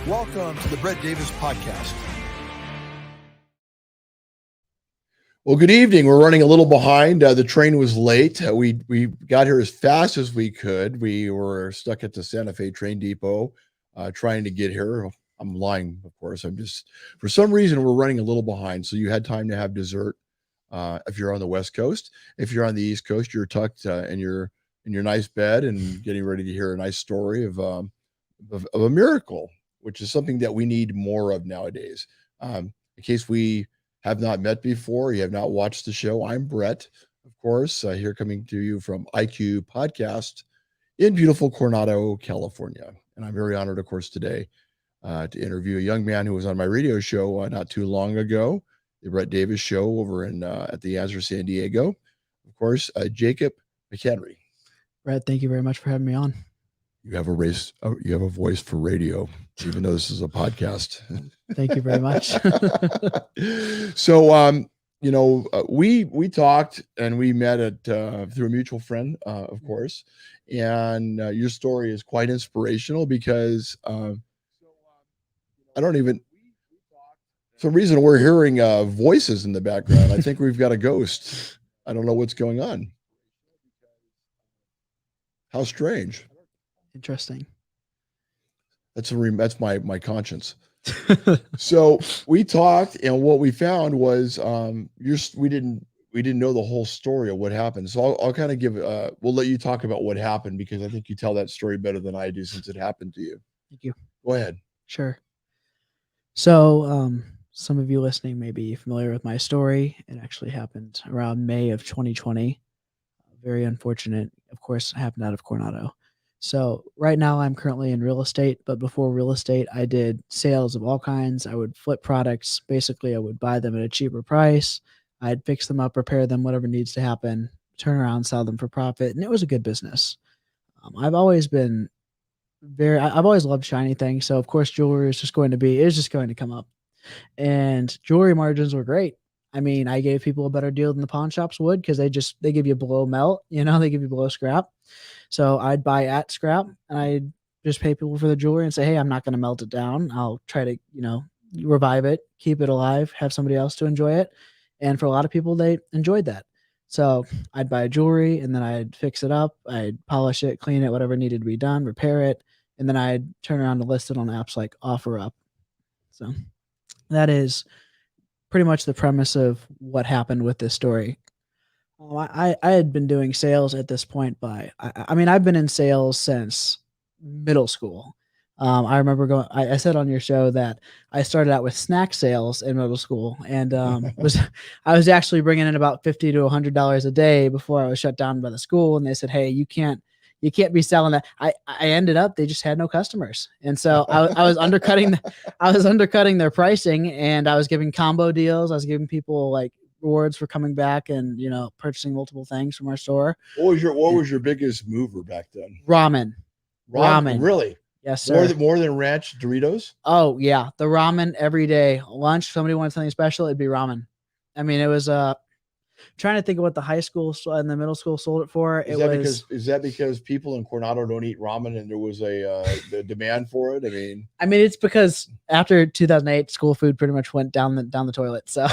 Welcome to the Brett Davis Podcast. Well, good evening. We're running a little behind. The train was late. We got here as fast as we could. We were stuck at the Santa Fe train depot trying to get here. I'm lying, of course. For some reason, we're running a little behind. So you had time to have dessert if you're on the West Coast. If you're on the East Coast, you're tucked in your nice bed and getting ready to hear a nice story of a miracle, which is something that we need more of nowadays. In case we have not met before, you have not watched the show, I'm Brett, of course, here coming to you from IQ Podcast in beautiful Coronado, California. And I'm very honored, of course, today to interview a young man who was on my radio show not too long ago, the Brett Davis Show over at the Answer San Diego. Of course, Jacob McKanry. Brett, thank you very much for having me on. You have a voice for radio, even though this is a podcast. Thank you very much. So, we talked and we met through a mutual friend, of course. And your story is quite inspirational because for some reason we're hearing voices in the background. I think we've got a ghost. I don't know what's going on. How strange. Interesting. That's my conscience. So we talked, and what we found was we didn't know the whole story of what happened. So I'll kind of we'll let you talk about what happened because I think you tell that story better than I do since it happened to you. Thank you. Go ahead. Sure. So some of you listening may be familiar with my story. It actually happened around May of 2020. Very unfortunate. Of course, it happened out of Coronado. So right now I'm currently in real estate, but before real estate, I did sales of all kinds. I would flip products. Basically, I would buy them at a cheaper price. I'd fix them up, repair them, whatever needs to happen, turn around, sell them for profit. And it was a good business. I've always loved shiny things. So of course, jewelry is just going to come up, and jewelry margins were great. I mean, I gave people a better deal than the pawn shops would because they give you below melt, they give you below scrap. So I'd buy at scrap and I'd just pay people for the jewelry and say, hey, I'm not going to melt it down. I'll try to, revive it, keep it alive, have somebody else to enjoy it. And for a lot of people, they enjoyed that. So I'd buy jewelry and then I'd fix it up. I'd polish it, clean it, whatever needed to be done, repair it. And then I'd turn around and list it on apps like OfferUp. So that is pretty much the premise of what happened with this story. I had been doing sales at this point I've been in sales since middle school. I remember I said on your show that I started out with snack sales in middle school and I was actually bringing in about $50 to $100 a day before I was shut down by the school. And they said, hey, you can't be selling that. I ended up, they just had no customers. And so I was undercutting their pricing, and I was giving combo deals. I was giving people like rewards for coming back and, purchasing multiple things from our store. What was your biggest mover back then? Ramen. Really? Yes, sir. More than ranch Doritos? Oh yeah. The ramen every day. Lunch, somebody wanted something special, it'd be ramen. I mean, it was, trying to think of what the high school and the middle school sold it for. Is that because people in Coronado don't eat ramen and there was the demand for it? I mean, it's because after 2008, school food pretty much went down the toilet. So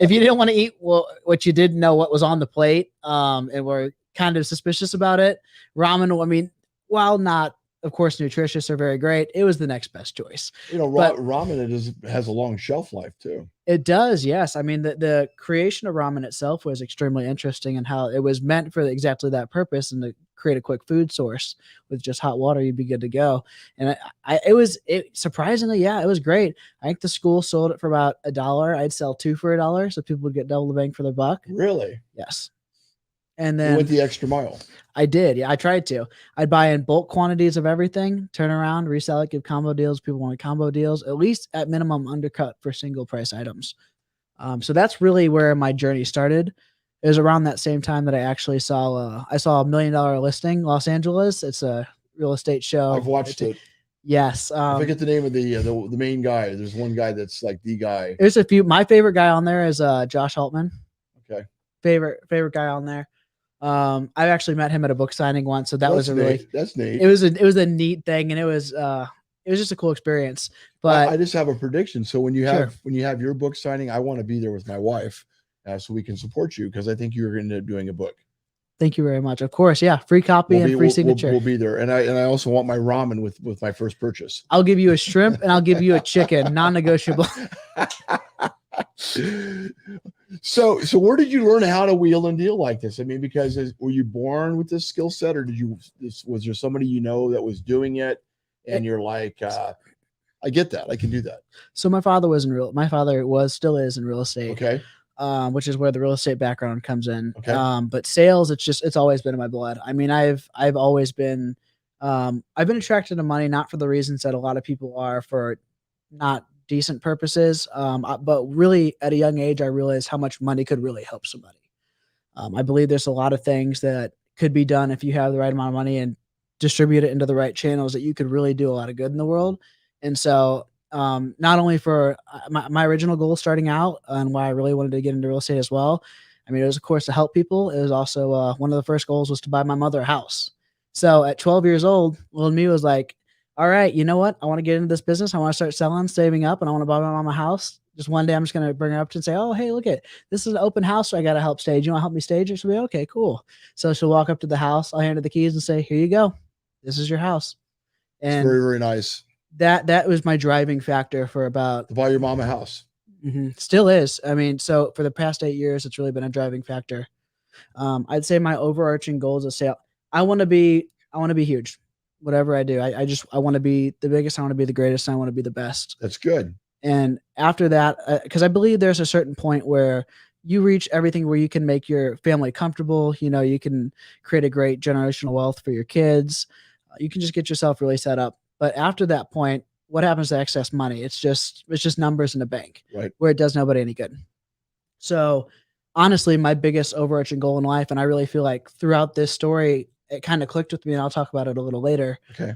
if you didn't want to eat what you didn't know what was on the plate, and were kind of suspicious about it, ramen, I mean, while not, of course, nutritious or very great, it was the next best choice. Ramen has a long shelf life too. It does, yes. I mean, the creation of ramen itself was extremely interesting, and how it was meant for exactly that purpose, and to create a quick food source with just hot water, you'd be good to go. And surprisingly, yeah, it was great. I think the school sold it for about $1. I'd sell 2 for $1, so people would get double the bang for their buck. Really? Yes. And then you went the extra mile. I did. Yeah, I tried to. I'd buy in bulk quantities of everything, turn around, resell it, give combo deals. People wanted combo deals, at least at minimum undercut for single price items. So that's really where my journey started. It was around that same time that I actually saw a $1 million listing, Los Angeles. It's a real estate show. I've watched it. Yes. I forget the name of the main guy. There's one guy that's like the guy. There's a few. My favorite guy on there is Josh Altman. Okay. Favorite guy on there. I actually met him at a book signing once, so that's neat. It was a neat thing, and it was it was just a cool experience. I But just have a prediction. So when you sure. have your book signing, I want to be there with my wife, so we can support you, because I think you're going to end up doing a book. Thank you very much. Of course, yeah, free copy and free signature. We'll be there, and I also want my ramen with my first purchase. I'll give you a shrimp and I'll give you a chicken, non-negotiable. So where did you learn how to wheel and deal like this? I mean, because were you born with this skill set, or was there somebody you know that was doing it, and you're like, I get that, I can do that. So my father still is in real estate. Okay. Which is where the real estate background comes in. Okay. But sales, it's always been in my blood. I mean, I've always been, I've been attracted to money, not for the reasons that a lot of people are, for not decent purposes. But really at a young age, I realized how much money could really help somebody. I believe there's a lot of things that could be done if you have the right amount of money and distribute it into the right channels, that you could really do a lot of good in the world. And so, not only for my original goal starting out and why I really wanted to get into real estate as well. I mean, it was, of course, to help people. It was also one of the first goals was to buy my mother a house. So at 12 years old, little me was like, all right, you know what? I want to get into this business. I want to start selling, saving up, and I want to buy my mom a house. Just one day, I'm just going to bring her up to and say, oh, hey, look this is an open house. So I got to help stage. You want to help me stage it? She'll be okay, cool. So she'll walk up to the house. I'll hand her the keys and say, here you go. This is your house. And it's very, very nice. That was my driving factor for about to buy your mom a house. Still is. I mean, so for the past 8 years, it's really been a driving factor. I'd say my overarching goal is to say, I want to be huge. Whatever I do, I want to be the biggest. I want to be the greatest. I want to be the best. That's good. And after that, because I believe there's a certain point where you reach everything where you can make your family comfortable. You know, you can create a great generational wealth for your kids. You can just get yourself really set up. But after that point, what happens to excess money? It's just numbers in a bank, right? Where it does nobody any good. So honestly, my biggest overarching goal in life, and I really feel like throughout this story, it kind of clicked with me, and I'll talk about it a little later. Okay.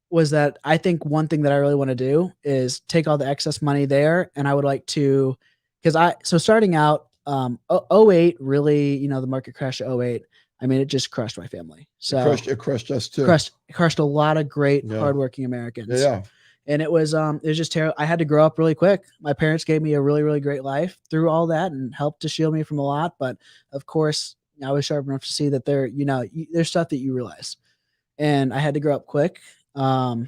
Was that I think one thing that I really want to do is take all the excess money there, and I would like to, so starting out, 08 really, you know, the market crashed at 08. I mean, it just crushed my family. So it crushed us too. Crushed a lot of great, hardworking Americans. Yeah. And it was just terrible. I had to grow up really quick. My parents gave me a really, really great life through all that and helped to shield me from a lot. But of course, I was sharp enough to see that there's stuff that you realize. And I had to grow up quick. A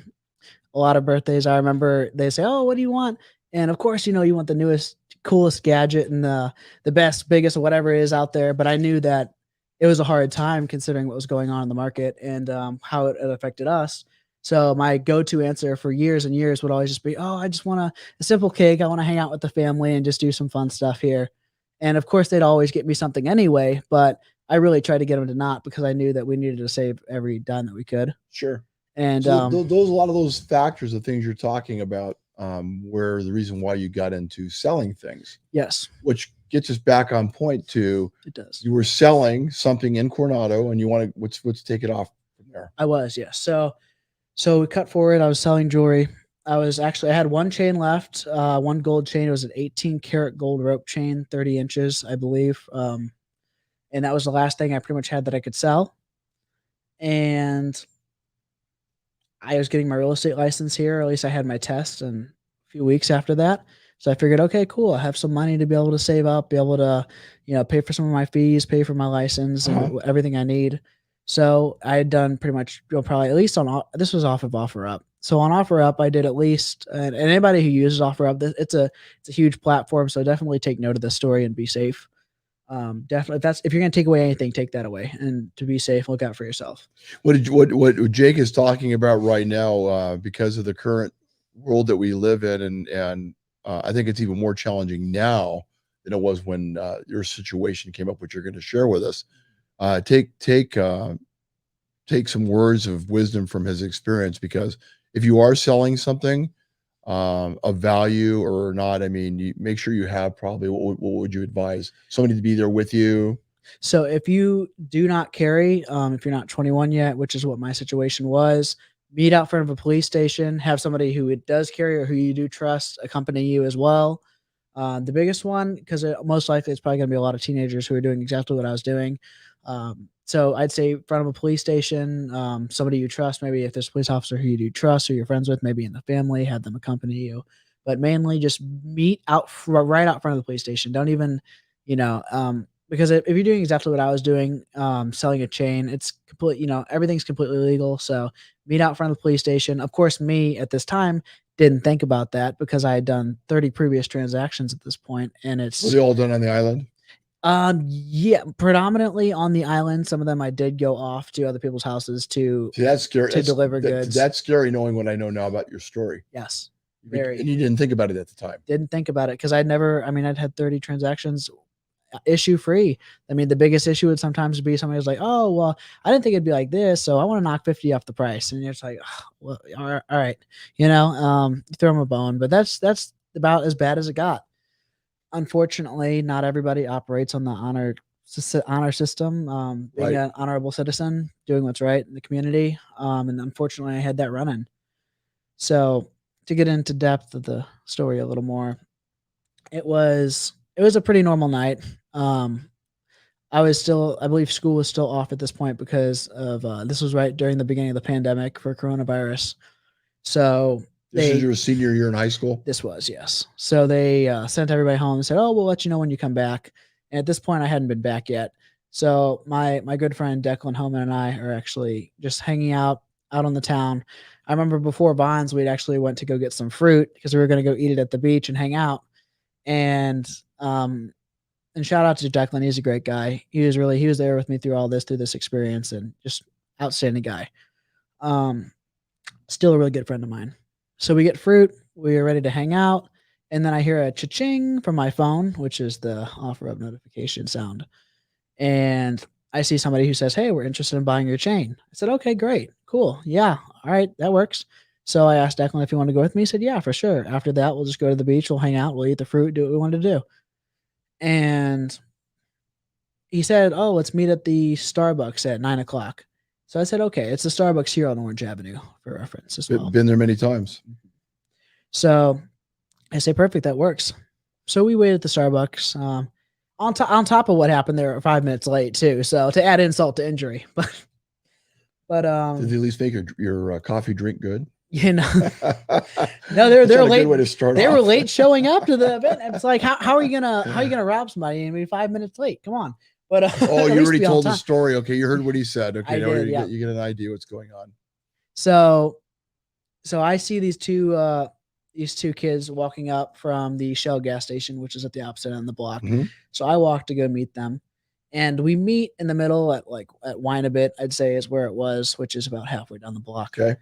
lot of birthdays, I remember they say, oh, what do you want? And of course, you want the newest, coolest gadget and the best, biggest, or whatever it is out there. But I knew that it was a hard time considering what was going on in the market and how it affected us. So my go-to answer for years and years would always just be, oh, I just want a simple cake. I want to hang out with the family and just do some fun stuff here. And of course, they'd always get me something anyway, but I really tried to get them to not, because I knew that we needed to save every dime that we could. Sure. And so those a lot of those factors, the things you're talking about, were the reason why you got into selling things. Yes. Which gets us back on point to, it does. You were selling something in Coronado, and you want to let's take it off from there. I was, yes. So we cut forward. I was selling jewelry. I had one chain left, one gold chain. It was an 18 karat gold rope chain, 30 inches, I believe. And that was the last thing I pretty much had that I could sell. And I was getting my real estate license here, or at least I had my test in a few weeks after that. So I figured, okay, cool. I have some money to be able to save up, be able to, pay for some of my fees, pay for my license and everything I need. So I had done pretty much, probably at least this was off of OfferUp. So on OfferUp, I did at least, and anybody who uses OfferUp, it's a huge platform. So definitely take note of this story and be safe. Definitely, if you're going to take away anything, take that away, and to be safe, look out for yourself. What Jake is talking about right now, because of the current world that we live in, and I think it's even more challenging now than it was when your situation came up, which you're going to share with us. Take some words of wisdom from his experience, because if you are selling something of value or not, I mean, you make sure you have probably, what would you advise somebody to be there with you? So if you do not carry, if you're not 21 yet, which is what my situation was, meet out front of a police station, have somebody who does carry or who you do trust accompany you as well. The biggest one, because most likely it's probably going to be a lot of teenagers who are doing exactly what I was doing. So I'd say in front of a police station, somebody you trust, maybe if there's a police officer who you do trust or you're friends with, maybe in the family, have them accompany you. But mainly just meet right out front of the police station. Don't even, because if you're doing exactly what I was doing, selling a chain, it's everything's completely legal. So meet out front of the police station. Of course, me at this time didn't think about that because I had done 30 previous transactions at this point, and Were it's they all done on the island? yeah, predominantly on the island. Some of them I did go off to other people's houses to See, that's scary. deliver goods. That's scary knowing what I know now about your story. Yes, And very. you didn't think about it at the time. Didn't think about it because I'd had 30 transactions issue free. I mean, the biggest issue would sometimes be somebody was like, oh, well, I didn't think it'd be like this, so I want to knock 50 off the price. And you're just like, oh, well, all right, you throw them a bone. But that's about as bad as it got. Unfortunately, not everybody operates on the honor system, being an honorable citizen, doing what's right in the community. And unfortunately, I had that running. So to get into depth of the story a little more, it was a pretty normal night. I believe school was still off at this point because of this was right during the beginning of the pandemic for coronavirus. So this is your senior year in high school? This was, yes. So they sent everybody home and said, oh, we'll let you know when you come back. And at this point, I hadn't been back yet. So my good friend Declan Homan and I are actually just hanging out on the town. I remember before Bonds, we'd actually went to go get some fruit because we were going to go eat it at the beach and hang out. And shout out to Declan. He's a great guy. He was there with me through this experience, and just outstanding guy. Still a really good friend of mine. So we get fruit, we are ready to hang out, and then I hear a cha-ching from my phone, which is the offer up notification sound. And I see somebody who says, hey, we're interested in buying your chain. I said, okay, great, cool. Yeah, all right, that works. So I asked Declan if he wanted to go with me. He said, yeah, for sure. After that, we'll just go to the beach, we'll hang out, we'll eat the fruit, do what we want to do. And he said, oh, let's meet at the Starbucks at 9:00. So I said, okay, it's the Starbucks here on Orange Avenue for reference as well. Been there many times. So I say, perfect, that works. So we waited at the Starbucks. On top of what happened there, 5 minutes late too. So to add insult to injury, but did they at least make your coffee drink good? No, they're late. Good way to start they off. were late showing up to the event. It's like, how are you gonna rob somebody and be 5 minutes late? Come on. But oh, you already told the story. Okay, you heard what he said. Okay, now you get an idea what's going on. So I see these two kids walking up from the Shell gas station, which is at the opposite end of the block. Mm-hmm. So I walk to go meet them, and we meet in the middle at Wine a Bit, I'd say is where it was, which is about halfway down the block. Okay.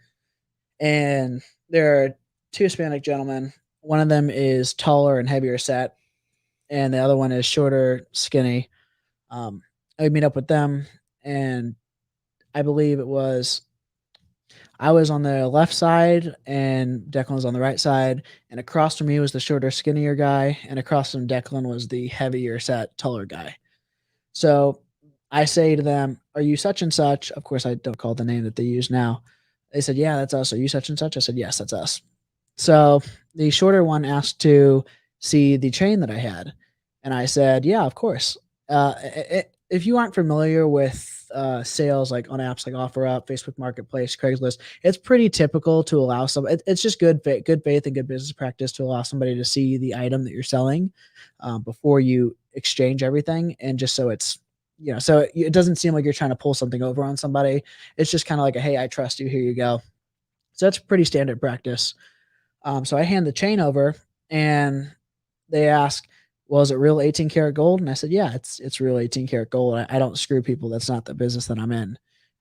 And there are two Hispanic gentlemen. One of them is taller and heavier set, and the other one is shorter, skinny. I meet up with them, and I believe I was on the left side and Declan was on the right side, and across from me was the shorter, skinnier guy, and across from Declan was the heavier set, taller guy. So I say to them, are you such and such? Of course, I don't call the name that they use now. They said, yeah, that's us. Are you such and such? I said, yes, that's us. So the shorter one asked to see the chain that I had. And I said, yeah, of course. If you aren't familiar with sales like on apps like OfferUp, Facebook Marketplace, Craigslist, it's pretty typical to allow it's just good faith and good business practice to allow somebody to see the item that you're selling before you exchange everything. And just so it's, so it doesn't seem like you're trying to pull something over on somebody. It's just kind of like hey, I trust you. Here you go. So that's pretty standard practice. So I hand the chain over and they ask, well, is it real 18 karat gold? And I said, yeah, it's real 18 karat gold. I don't screw people. That's not the business that I'm in.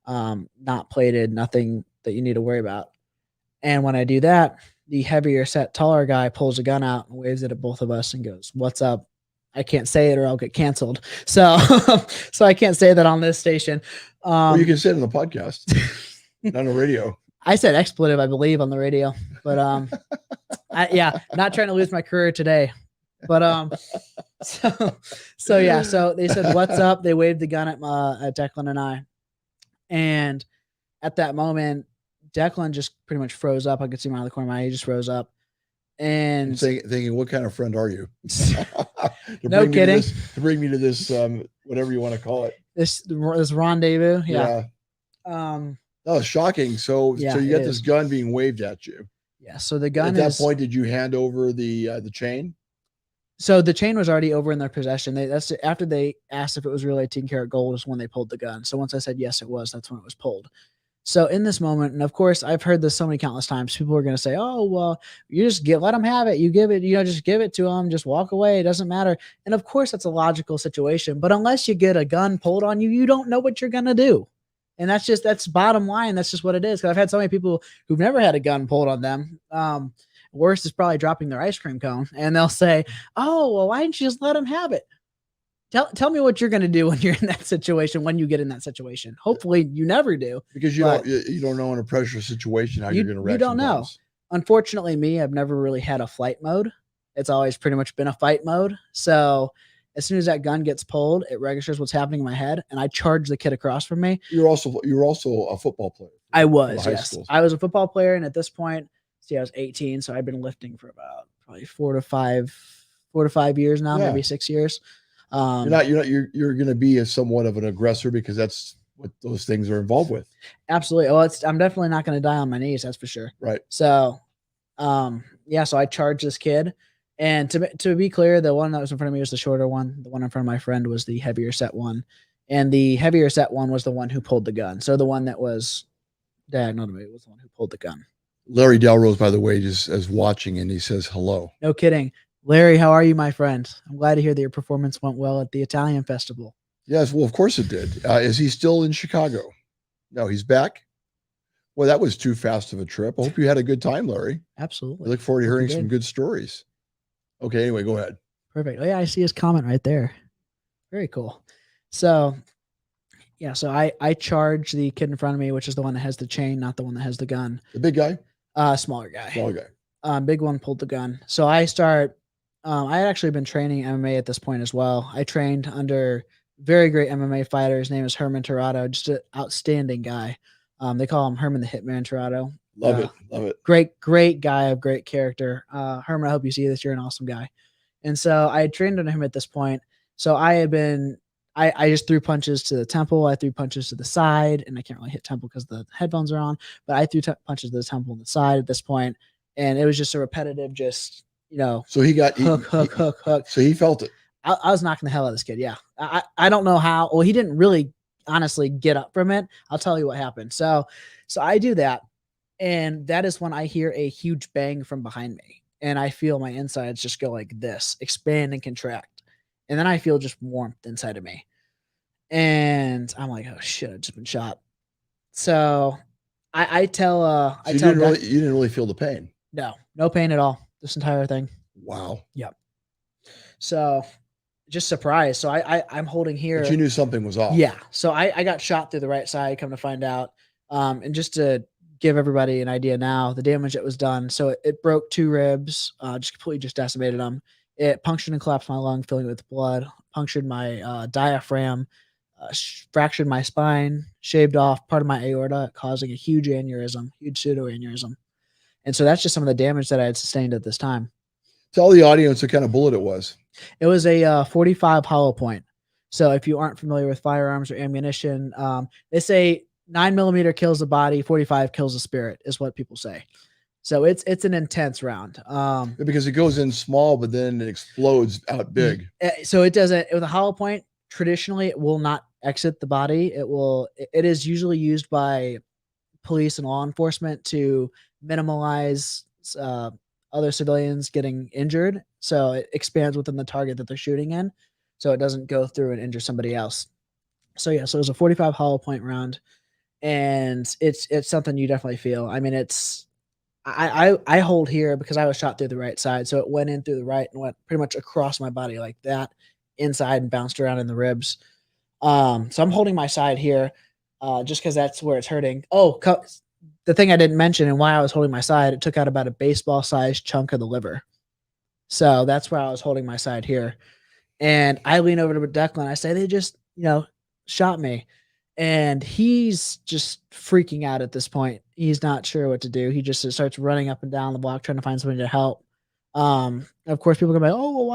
Not plated, nothing that you need to worry about. And when I do that, the heavier set, taller guy pulls a gun out and waves it at both of us and goes, what's up? I can't say it or I'll get canceled. So, so I can't say that on this station. Well, you can say it on the podcast, not on the radio. I said expletive, I believe, on the radio, but not trying to lose my career today. But so yeah, so they said, what's up? They waved the gun at Declan and I. And at that moment, Declan just pretty much froze up. I could see him out of the corner of my eye. He just froze up. And thinking, what kind of friend are you? No kidding. To bring me to this, whatever you want to call it. this rendezvous. Yeah. That was shocking. So Yeah, you it got this is. gun being waved at you. Yeah. So the gun At that is point, did you hand over the chain? so the chain was already over in their possession. That's after they asked if it was really 18 karat gold is when they pulled the gun. So once I said yes, it was. That's when it was pulled. So in this moment, and of course, I've heard this so many countless times. People are going to say, "Oh, well, you just let them have it. You give it, just give it to them. Just walk away. It doesn't matter." And of course, that's a logical situation. But unless you get a gun pulled on you, you don't know what you're going to do. And that's bottom line. That's just what it is. Because I've had so many people who've never had a gun pulled on them. Worst is probably dropping their ice cream cone, and they'll say, "Oh, well, why didn't you just let them have it?" Tell me what you're going to do when you're in that situation, when you get in that situation. Hopefully you never do. Because you don't know in a pressure situation how you're going to react. You don't know. Unfortunately, I've never really had a flight mode. It's always pretty much been a fight mode. So as soon as that gun gets pulled, it registers what's happening in my head, and I charge the kid across from me. You're also a football player. I was, yes. I was a football player, and at this point, I was 18, so I've been lifting for about probably 4 to 5 years now, maybe 6 years. You're going to be somewhat of an aggressor because that's what those things are involved with. Absolutely. Well, I'm definitely not going to die on my knees. That's for sure. Right. So, so I charged this kid, and to be clear, the one that was in front of me was the shorter one. The one in front of my friend was the heavier set one, and the heavier set one was the one who pulled the gun. So the one that was diagonal to me was the one who pulled the gun. Larry Delrose, by the way, just is watching, and he says hello. No kidding. Larry, how are you, my friend? I'm glad to hear that your performance went well at the Italian festival. Yes, well, of course it did. Is he still in Chicago? No, he's back. Well, that was too fast of a trip. I hope you had a good time, Larry. Absolutely. I look forward to hearing some good stories. Okay, anyway, go ahead. Perfect. Oh, yeah, I see his comment right there. Very cool. So, yeah, so I charge the kid in front of me, which is the one that has the chain, not the one that has the gun. The big guy? Smaller guy. Smaller guy. Big one pulled the gun. So I start. I had actually been training MMA at this point as well. I trained under very great MMA fighter. His name is Herman Tirado, just an outstanding guy. They call him Herman the Hitman Tirado. Love it. Great guy of great character. Herman, I hope you see this. You're an awesome guy. And so I had trained under him at this point. So I just threw punches to the temple. I threw punches to the side, and I can't really hit temple because the headphones are on, but I threw punches to the temple and the side at this point. And it was just a repetitive, so he got hook. So he felt it. I was knocking the hell out of this kid. Yeah. I don't know how. Well, he didn't really honestly get up from it. I'll tell you what happened. So I do that. And that is when I hear a huge bang from behind me. And I feel my insides just go like this, expand and contract. And then I feel just warmth inside of me. And I'm like, oh shit, I've just been shot. So you didn't really feel the pain. No pain at all. This entire thing. Wow. Yep. So just surprised. So I'm holding here. But you knew something was off. Yeah. So I got shot through the right side, come to find out. And just to give everybody an idea now, the damage that was done. So it broke 2 ribs, just completely decimated them. It punctured and collapsed my lung, filling it with blood, punctured my diaphragm, fractured my spine, shaved off part of my aorta, causing a huge aneurysm, huge pseudoaneurysm. And so that's just some of the damage that I had sustained at this time. Tell the audience what kind of bullet it was. It was a 45 hollow point. So if you aren't familiar with firearms or ammunition, they say 9mm kills the body, 45 kills the spirit is what people say. So it's an intense round. Because it goes in small, but then it explodes out big. So it doesn't, with a hollow point, traditionally it will not exit the body. It is usually used by police and law enforcement to minimize other civilians getting injured. So it expands within the target that they're shooting in. So it doesn't go through and injure somebody else. So yeah, so it was a 45 hollow point round, and it's something you definitely feel. I mean, I hold here because I was shot through the right side. So it went in through the right and went pretty much across my body like that, inside, and bounced around in the ribs. So I'm holding my side here just because that's where it's hurting. Oh, the thing I didn't mention and why I was holding my side, it took out about a baseball-sized chunk of the liver. So that's why I was holding my side here. And I lean over to Declan. I say, they just, shot me. And he's just freaking out at this point. He's not sure what to do. He just starts running up and down the block trying to find somebody to help. Of course, people are gonna be like, oh, well,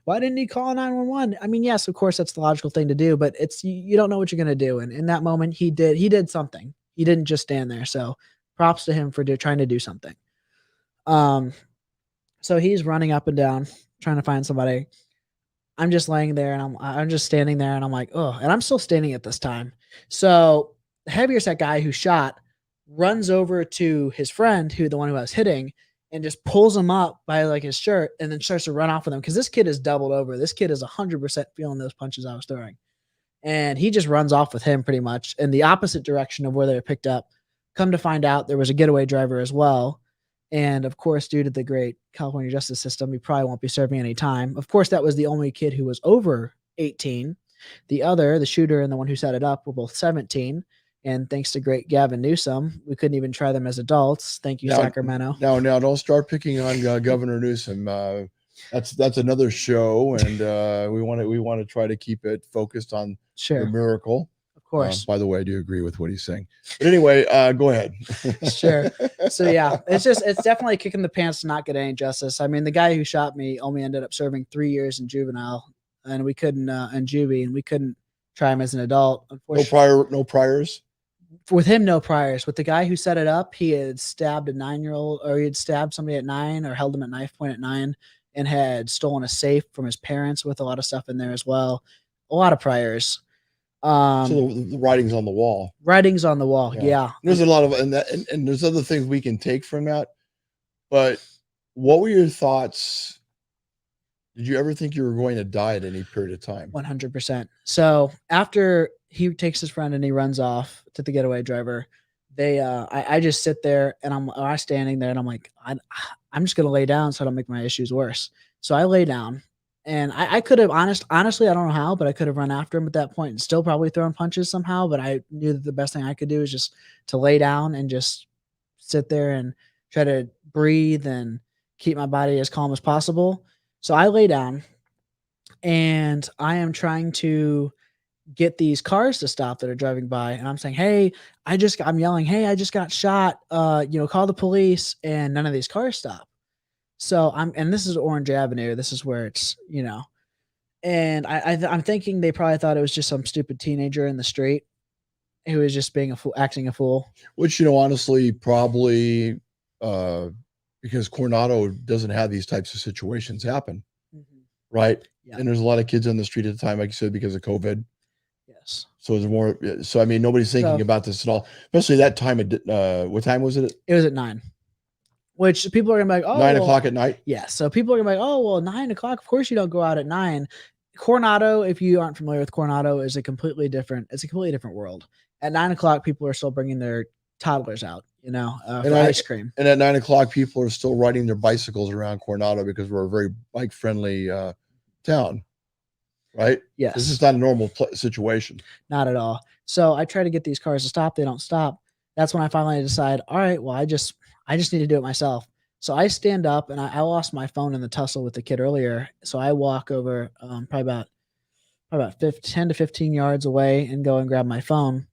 why didn't he call 911? I mean, yes, of course, that's the logical thing to do, but it's you don't know what you're gonna do. And in that moment, he did something. He didn't just stand there. So props to him for trying to do something. Um, so he's running up and down trying to find somebody. I'm just laying there and I'm just standing there and I'm like, oh, and I'm still standing at this time. So the heavier set guy who shot runs over to his friend, the one who I was hitting, and just pulls him up by like his shirt and then starts to run off with him because this kid is doubled over. This kid is 100% feeling those punches I was throwing. And he just runs off with him pretty much in the opposite direction of where they were picked up. Come to find out, there was a getaway driver as well. And of course, due to the great California justice system, he probably won't be serving any time. Of course, that was the only kid who was over 18. The shooter and the one who set it up, were both 17. And thanks to great Gavin Newsom, we couldn't even try them as adults. Thank you, Sacramento. Now, don't start picking on Governor Newsom. That's another show, and we want to try to keep it focused on the miracle. Of course. By the way, I do agree with what he's saying. But anyway, go ahead. Sure. So yeah, it's definitely kicking the pants to not get any justice. I mean, the guy who shot me only ended up serving 3 years in juvenile, and we couldn't in juvie, and we couldn't try him as an adult. Unfortunately, no priors. With him, no priors. With the guy who set it up, he had stabbed a 9-year-old, or he had stabbed somebody at 9, or held him at knife point at 9, and had stolen a safe from his parents with a lot of stuff in there as well. A lot of priors. So the writing's on the wall. Writing's on the wall. Yeah. There's a lot of and there's other things we can take from that. But what were your thoughts? Did you ever think you were going to die at any period of time? 100%. So after he takes his friend and he runs off to the getaway driver, I just sit there and I'm standing there and I'm like, I'm just gonna lay down so I don't make my issues worse. So I lay down. And I could have honestly, I don't know how, but I could have run after him at that point and still probably thrown punches somehow. But I knew that the best thing I could do is just to lay down and just sit there and try to breathe and keep my body as calm as possible. So I lay down and I am trying to get these cars to stop that are driving by. And I'm saying, hey, I'm yelling, hey, I just got shot. Call the police. And none of these cars stop. So and this is Orange Avenue. This is where it's, and I'm thinking they probably thought it was just some stupid teenager in the street who was just being acting a fool. Which, honestly, probably because Coronado doesn't have these types of situations happen. Mm-hmm. Right. Yeah. And there's a lot of kids on the street at the time, like you said, because of COVID. Yes. So there's more. So, I mean, nobody's thinking about this at all, especially that time. What time was it? It was at 9. Which people are gonna be like, oh, 9 o'clock at night. Yeah. So people are gonna be like, oh, well, 9 o'clock. Of course you don't go out at 9. Coronado, if you aren't familiar with Coronado, is a completely different world. At 9 o'clock, people are still bringing their toddlers out, for ice cream. And at 9 o'clock, people are still riding their bicycles around Coronado because we're a very bike friendly town. Right. Yes. This is not a normal situation. Not at all. So I try to get these cars to stop. They don't stop. That's when I finally decide, all right, well, I just need to do it myself. So I stand up and I lost my phone in the tussle with the kid earlier. So I walk over probably about 10 to 15 yards away and go and grab my phone.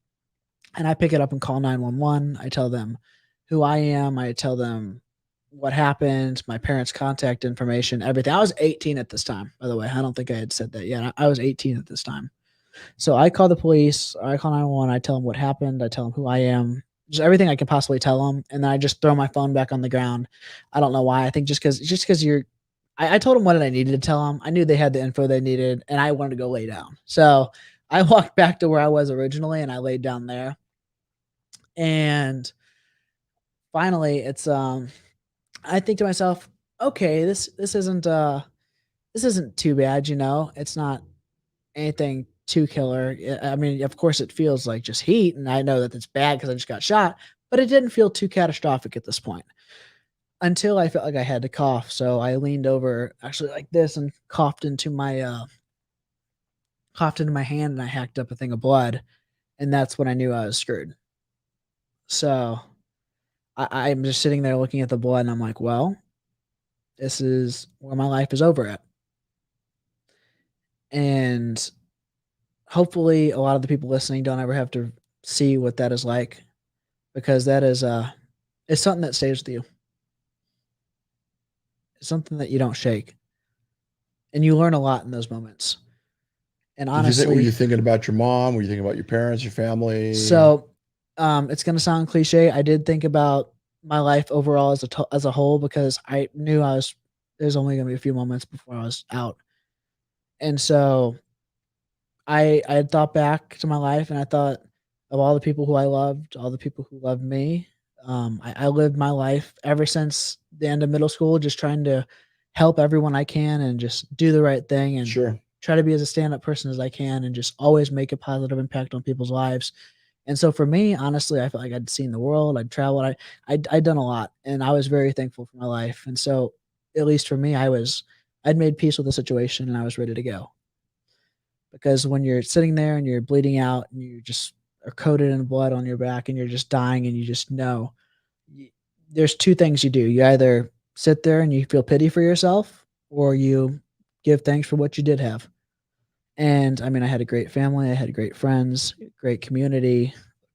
And I pick it up and call 911. I tell them who I am. I tell them what happened, my parents' contact information, everything. I was 18 at this time, by the way. I don't think I had said that yet. I was 18 at this time. So I call the police. I call 911. I tell them what happened. I tell them who I am. Just everything I could possibly tell them. And then I just throw my phone back on the ground. I don't know why. I think just because I told them what I needed to tell them. I knew they had the info they needed and I wanted to go lay down. So I walked back to where I was originally and I laid down there. And finally it's, I think to myself, okay, this isn't too bad. It's not anything too killer. I mean, of course it feels like just heat and I know that it's bad because I just got shot, but it didn't feel too catastrophic at this point until I felt like I had to cough. So I leaned over actually like this and coughed into my hand and I hacked up a thing of blood. And that's when I knew I was screwed. So I'm just sitting there looking at the blood and I'm like, well, this is where my life is over at. And hopefully a lot of the people listening don't ever have to see what that is like because that is it's something that stays with you. It's something that you don't shake, and you learn a lot in those moments. And Were you honestly, thinking about your mom? Were you thinking about your parents, your family? so it's gonna sound cliche. I did think about my life overall as a whole because I knew there's only gonna be a few moments before I was out, and so I had thought back to my life and I thought of all the people who I loved, all the people who loved me. I lived my life ever since the end of middle school, just trying to help everyone I can and just do the right thing and Sure. try to be as a stand up person as I can and just always make a positive impact on people's lives. And so for me, honestly, I felt like I'd seen the world, I'd traveled, I'd done a lot, and I was very thankful for my life. And so, at least for me, I'd made peace with the situation and I was ready to go. Because when you're sitting there and you're bleeding out and you just are coated in blood on your back and you're just dying and you just know, there's two things you do. You either sit there and you feel pity for yourself or you give thanks for what you did have. And I mean, I had a great family, I had great friends, great community,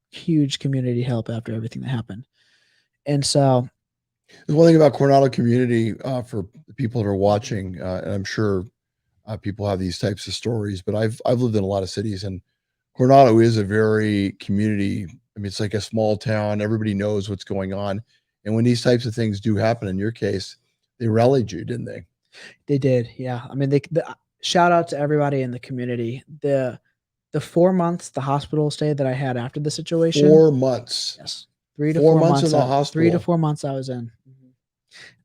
huge community help after everything that happened. And so, There's one thing about Coronado community for the people that are watching, and I'm sure people have these types of stories, but I've lived in a lot of cities, and Coronado is a very community. I mean, it's like a small town. Everybody knows what's going on, and when these types of things do happen, in your case, they rallied you, didn't they? they did, yeah. I mean, shout out to everybody in the community. The 4 months the hospital stay that I had after the situation. 4 months. Yes. 3 to 4 4 months months in the 3 to hospital. 4 months I was in.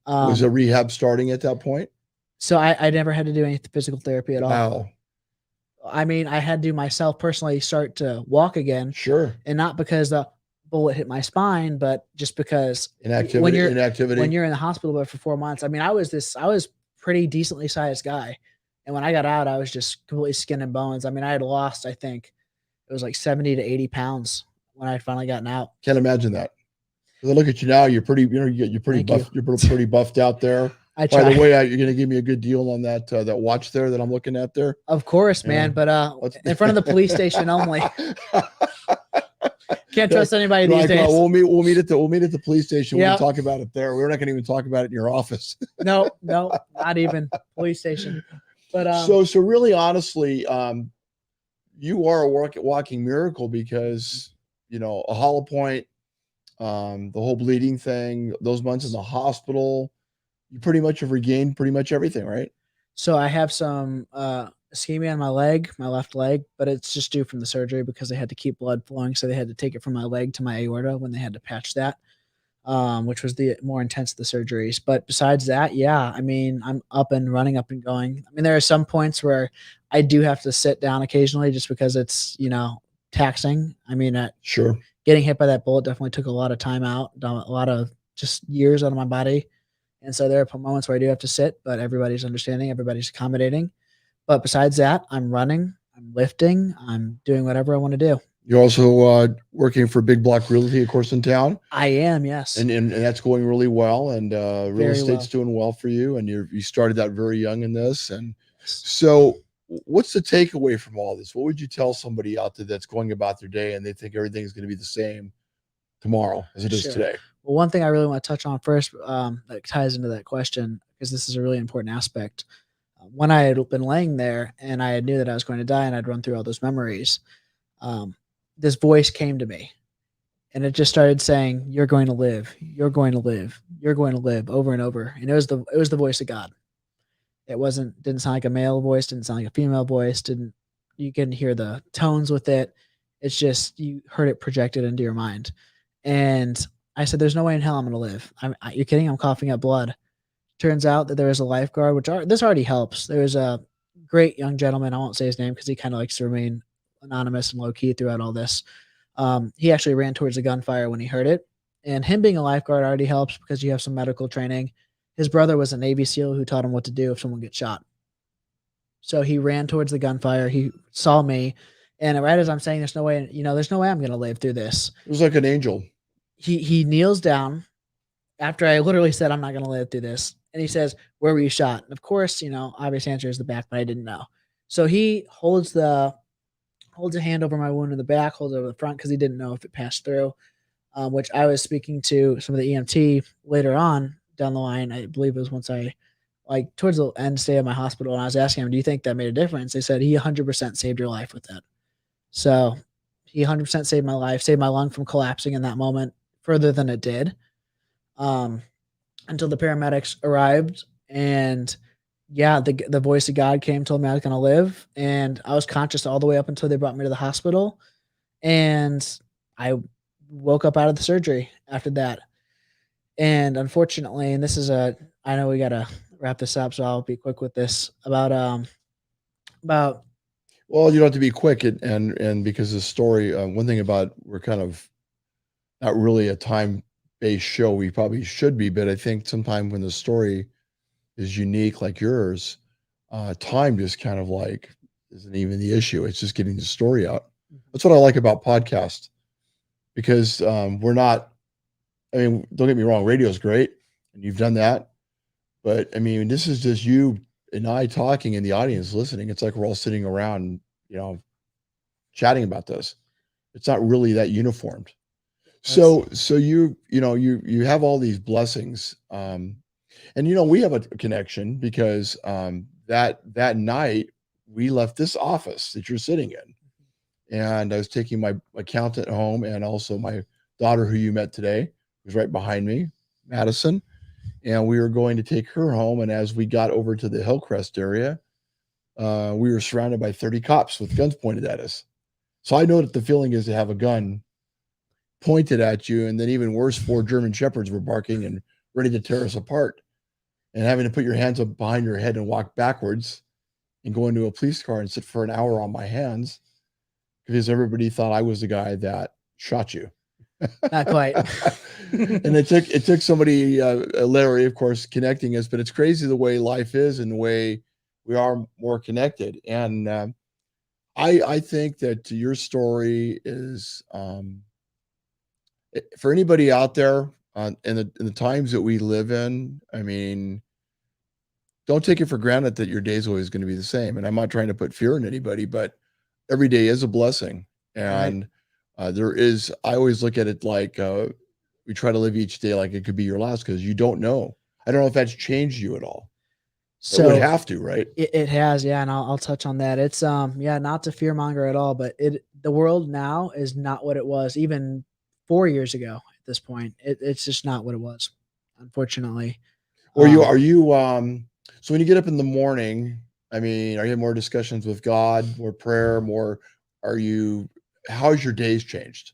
Was a rehab starting at that point? So I never had to do any physical therapy at all. Wow. I mean, I had to myself personally start to walk again, Sure. and not because the bullet hit my spine, but just because Inactivity. when you're in the hospital bed for 4 months. I mean, I was pretty decently sized guy, and when I got out, I was just completely skin and bones. I mean, I had lost, I think it was like 70 to 80 pounds when I had finally gotten out. Can't imagine that. 'Cause I look at you now, you're pretty, you're pretty Thank buff. you. You're pretty buffed out there. I By try. the way, you're going to give me a good deal on that that watch there that I'm looking at there. Of course, Yeah. man, but in front of the police station only. Can't trust anybody these days. We'll meet at the police station. Yep. We'll talk about it there. We're not going to even talk about it in your office. No, not even police station. But so really, honestly, you are a walking miracle because a hollow point, the whole bleeding thing, those months in the hospital, you pretty much have regained pretty much everything, right? so I have some ischemia in my leg, my left leg, but it's just due from the surgery because they had to keep blood flowing, so they had to take it from my leg to my aorta when they had to patch that, which was the more intense of the surgeries. But besides that, yeah, I mean, I'm up and running, up and going. I mean, there are some points where I do have to sit down occasionally just because it's taxing. I mean, Sure. getting hit by that bullet definitely took a lot of time out, a lot of just years out of my body. And so there are moments where I do have to sit, but everybody's understanding, everybody's accommodating. But besides that, I'm running, I'm lifting, I'm doing whatever I want to do. You're also working for Big Block Realty, of course, in town. I am, yes. And that's going really well. And real estate's well. doing well for you. And you started out very young in this. And so what's the takeaway from all this? What would you tell somebody out there that's going about their day and they think everything's going to be the same tomorrow as it is Sure. today? Well, one thing I really want to touch on first that ties into that question, because this is a really important aspect. When I had been laying there and I knew that I was going to die and I'd run through all those memories, this voice came to me and it just started saying, "You're going to live, you're going to live, you're going to live," over and over. And it was the voice of God. It didn't sound like a male voice, didn't sound like a female voice, you couldn't hear the tones with it. It's just, you heard it projected into your mind. And I said, "There's no way in hell I'm going to live. You're kidding? I'm coughing up blood." Turns out that there was a lifeguard, this already helps. There was a great young gentleman. I won't say his name because he kind of likes to remain anonymous and low key throughout all this. He actually ran towards the gunfire when he heard it. And him being a lifeguard already helps because you have some medical training. His brother was a Navy SEAL who taught him what to do if someone gets shot. So he ran towards the gunfire. He saw me. And right as I'm saying, there's no way I'm going to live through this. It was like an angel. He kneels down after I literally said, "I'm not going to live through this." And he says, "Where were you shot?" And of course, obvious answer is the back, but I didn't know. So he holds a hand over my wound in the back, holds it over the front because he didn't know if it passed through, which I was speaking to some of the EMT later on down the line. I believe it was once I like towards the end stay of my hospital, and I was asking him, "Do you think that made a difference?" They said he 100% saved your life with that. So he 100% saved my life, saved my lung from collapsing in that moment further than it did. Um, until the paramedics arrived, and yeah, the voice of God came, told me I was gonna live, and I was conscious all the way up until they brought me to the hospital, and I woke up out of the surgery after that. And unfortunately, and this is a I know we gotta wrap this up, so I'll be quick with this about Well, you don't have to be quick and because the story, one thing about we're kind of not really a time-based show, we probably should be, but I think sometime when the story is unique like yours, time just kind of like isn't even the issue. It's just getting the story out. That's what I like about podcasts because we're not, I mean, don't get me wrong, radio is great and you've done that. But I mean, this is just you and I talking and the audience listening. It's like we're all sitting around, you know, chatting about this. It's not really that uniformed. So you have all these blessings. And we have a connection because that night we left this office that you're sitting in, and I was taking my accountant home, and also my daughter, who you met today, who's right behind me, Madison, and we were going to take her home. And as we got over to the Hillcrest area, we were surrounded by 30 cops with guns pointed at us. So I know that the feeling is to have a gun pointed at you, and then even worse, 4 German shepherds were barking and ready to tear us apart. And having to put your hands up behind your head and walk backwards and go into a police car and sit for an hour on my hands because everybody thought I was the guy that shot you. not quite. And it took somebody, Larry, of course, connecting us, but it's crazy the way life is and the way we are more connected. And I think that your story is for anybody out there in the times that we live in. I mean, don't take it for granted that your day is always going to be the same. And I'm not trying to put fear in anybody, but every day is a blessing. And I always look at it like we try to live each day like it could be your last because you don't know. I don't know if that's changed you at all. So it would have to, right? It has, yeah, and I'll touch on that. It's yeah, not to fearmonger at all, but the world now is not what it was even 4 years ago at this point. It's just not what it was, unfortunately. Or are you so when you get up in the morning, I mean, are you having more discussions with God, more prayer, how's your days changed?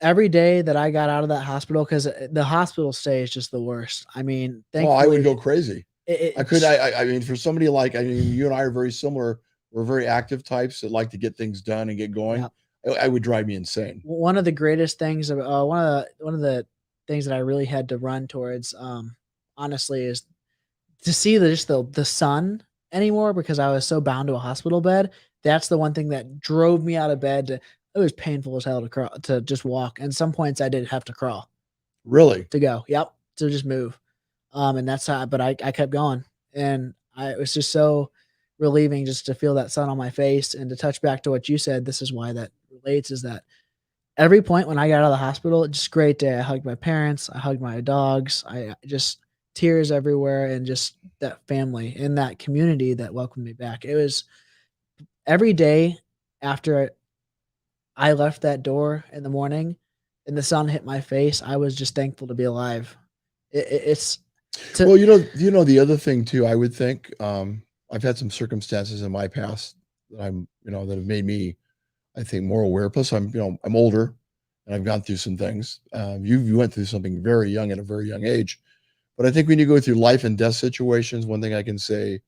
Every day that I got out of that hospital, because the hospital stay is just the worst. I mean, Oh, I would go crazy. It I mean, for somebody like, I mean, you and I are very similar. We're very active types that like to get things done and get going. Yeah. I would drive me insane. One of the greatest things one of the things that I really had to run towards, honestly, is to see the sun anymore, because I was so bound to a hospital bed. That's the one thing that drove me out of bed. It was painful as hell to just walk. And some points I did have to crawl Really? to go. Yep. To just move. And that's how, but I kept going, and it was just so relieving just to feel that sun on my face. And to touch back to what you said, this is why that relates, is that every point when I got out of the hospital, just a great day. I hugged my parents, I hugged my dogs, I just tears everywhere, and just that family and that community that welcomed me back. It was every day after I left that door in the morning and the sun hit my face, I was just thankful to be alive. It's Well, the other thing too, I would think, I've had some circumstances in my past that that have made me, I think, more aware. Plus I'm older and I've gone through some things. You went through something very young at a very young age. But I think when you go through life and death situations, one thing I can say,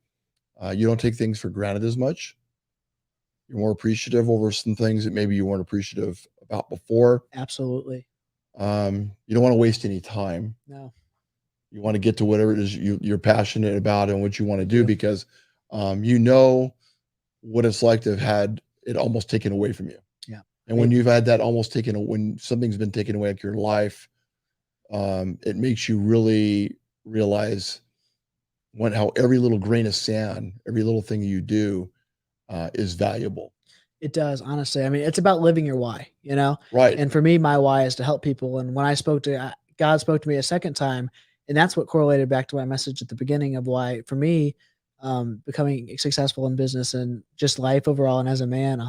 you don't take things for granted as much. You're more appreciative over some things that maybe you weren't appreciative about before. absolutely. You don't want to waste any time. No. You want to get to whatever it is you're passionate about and what you want to do, Yeah. because you know what it's like to have had it almost taken away from you. Yeah. And when you've had that almost taken, when something's been taken away like your life, it makes you really realize how every little grain of sand, every little thing you do is valuable. It does, honestly. I mean, it's about living your why, Right. And for me, my why is to help people. And when God spoke to me a second time, And that's what correlated back to my message at the beginning of why, for me, becoming successful in business and just life overall, and as a man,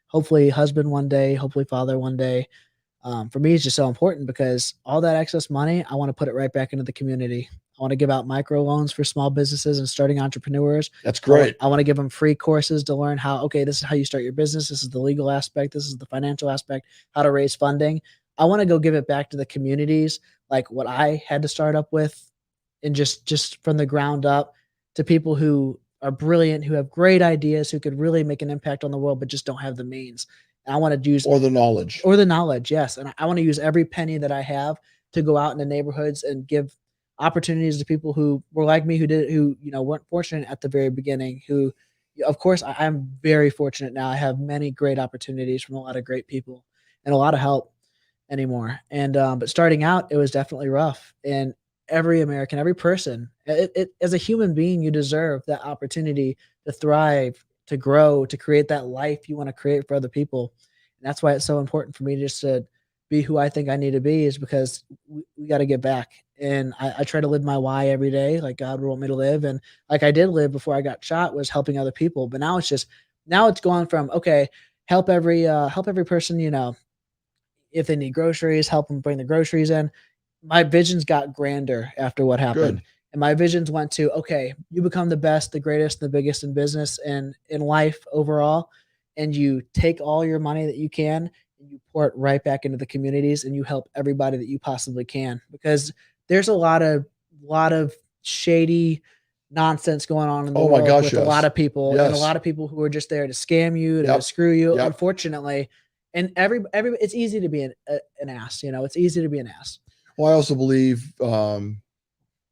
hopefully husband one day, hopefully father one day. For me, it's just so important because all that excess money, I want to put it right back into the community. I want to give out micro loans for small businesses and starting entrepreneurs. That's great. I want to give them free courses to learn how, okay, this is how you start your business. This is the legal aspect. This is the financial aspect, how to raise funding. I want to go give it back to the communities, like what I had to start up with, and just from the ground up, to people who are brilliant, who have great ideas, who could really make an impact on the world, but just don't have the means. And I want to use Or the knowledge. or the knowledge, yes. And I want to use every penny that I have to go out in the neighborhoods and give opportunities to people who were like me, who weren't fortunate at the very beginning. Who, of course, I'm very fortunate now. I have many great opportunities from a lot of great people and a lot of help anymore. And but starting out, it was definitely rough. And every American, every person, as a human being, you deserve that opportunity to thrive, to grow, to create that life you want to create for other people. And that's why it's so important for me just to be who I think I need to be, is because we got to get back. And I try to live my why every day, like God would want me to live. And like I did live before I got shot, was helping other people. But now it's gone from, okay, help every person, if they need groceries, help them bring the groceries in. My visions got grander after what happened. Good. And my visions went to, okay, you become the best, the greatest, the biggest in business and in life overall. And you take all your money that you can and you pour it right back into the communities and you help everybody that you possibly can. Because there's a lot of shady nonsense going on in the Oh my world gosh, with a lot yes. of people, and a Yes. lot of people who are just there to scam you, to Yep. screw you, Yep. unfortunately. And every it's easy to be an ass, it's easy to be an ass. Well, I also believe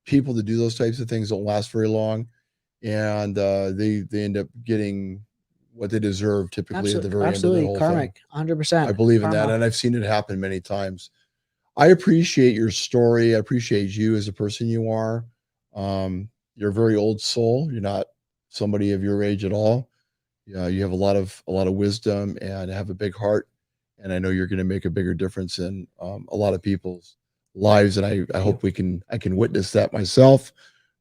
people that do those types of things don't last very long, and they end up getting what they deserve typically at the very end of that Absolutely whole thing. karmic, I 100%. believe in that, Karma. and I've seen it happen many times. I appreciate your story. I appreciate you as a person you are. You're a very old soul. You're not somebody of your age at all. Yeah, you have a lot of wisdom and have a big heart, and I know you're going to make a bigger difference in a lot of people's lives. And I hope I can witness that myself,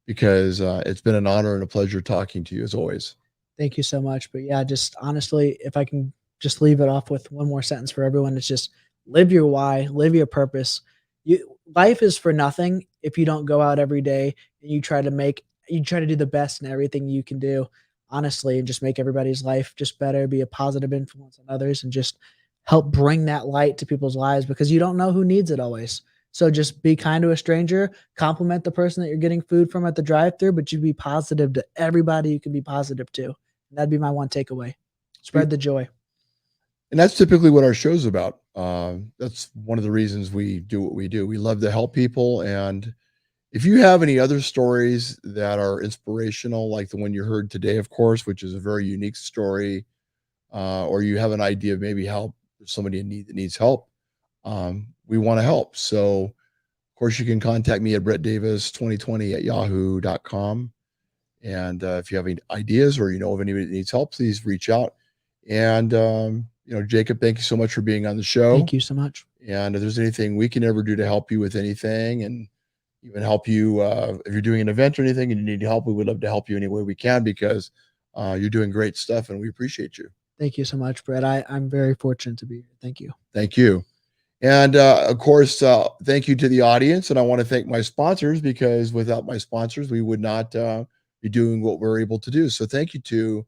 because it's been an honor and a pleasure talking to you as always. Thank you so much. But yeah, just honestly, if I can just leave it off with one more sentence for everyone, it's just live your why, live your purpose. Life is for nothing if you don't go out every day and you try to do the best in everything you can do, honestly, and just make everybody's life just better, be a positive influence on others, and just help bring that light to people's lives, because you don't know who needs it always. So just be kind to a stranger, compliment the person that you're getting food from at the drive-through, but you be positive to everybody you can be positive to. That'd be my one takeaway. Spread the joy. And that's typically what our show's about. That's one of the reasons we do what we do. We love to help people. And if you have any other stories that are inspirational, like the one you heard today, of course, which is a very unique story, or you have an idea of maybe how there's somebody in need that needs help, we want to help. So, of course, you can contact me at brettdavis2020@yahoo.com. And if you have any ideas or you know of anybody that needs help, please reach out. And, Jacob, thank you so much for being on the show. Thank you so much. And if there's anything we can ever do to help you with anything, and even help you if you're doing an event or anything and you need help, we would love to help you any way we can, because you're doing great stuff and we appreciate you. Thank you so much, Brett. I'm very fortunate to be here. Thank you. Thank you. And of course, thank you to the audience. And I want to thank my sponsors, because without my sponsors, we would not be doing what we're able to do. So thank you to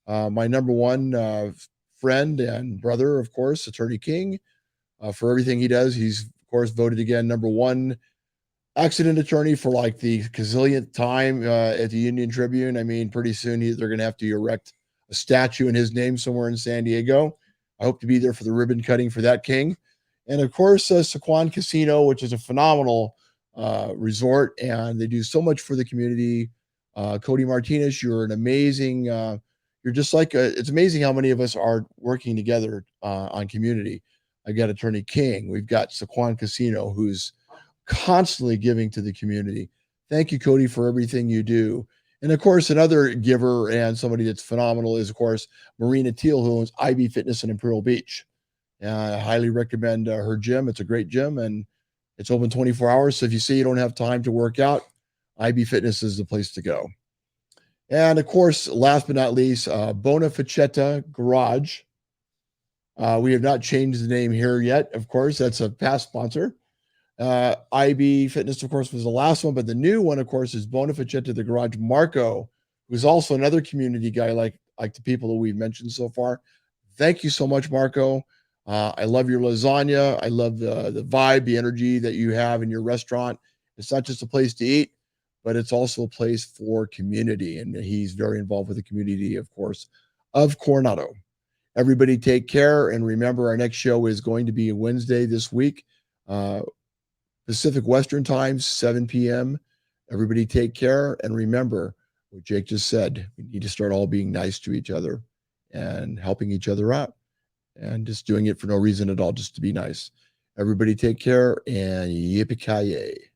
my number one friend and brother, of course, Attorney King, for everything he does. He's, of course, voted again number one accident attorney for like the gazillionth time at the Union Tribune. I mean, pretty soon they're going to have to erect a statue in his name somewhere in San Diego. I hope to be there for the ribbon cutting for that king. And of course, Sequan Casino, which is a phenomenal resort, and they do so much for the community. Cody Martinez, you're an amazing, you're just like, it's amazing how many of us are working together on community. I got Attorney King. We've got Sequan Casino, who's constantly giving to the community. Thank you, Cody, for everything you do. And of course, another giver and somebody that's phenomenal is, of course, Marina Teal, who owns IB Fitness in Imperial Beach. I highly recommend her gym. It's a great gym, and It's open 24 hours. So if you say you don't have time to work out, IB Fitness is the place to go. And of course, last but not least, Bona Facetta Garage. We have not changed the name here yet. Of course, that's a past sponsor. IB Fitness, of course, was the last one, but the new one, of course, is Bona Facetta the Garage. Marco, who's also another community guy like the people that we've mentioned so far. Thank you so much, Marco. I love your lasagna. I love the vibe, the energy that you have in your restaurant. It's not just a place to eat, but it's also a place for community. And he's very involved with the community, of course, of Coronado. Everybody take care. And remember, our next show is going to be Wednesday this week, Pacific Western Time, 7 p.m. Everybody take care. And remember what Jake just said. We need to start all being nice to each other and helping each other out and just doing it for no reason at all, just to be nice. Everybody take care and yippee-ki-yay.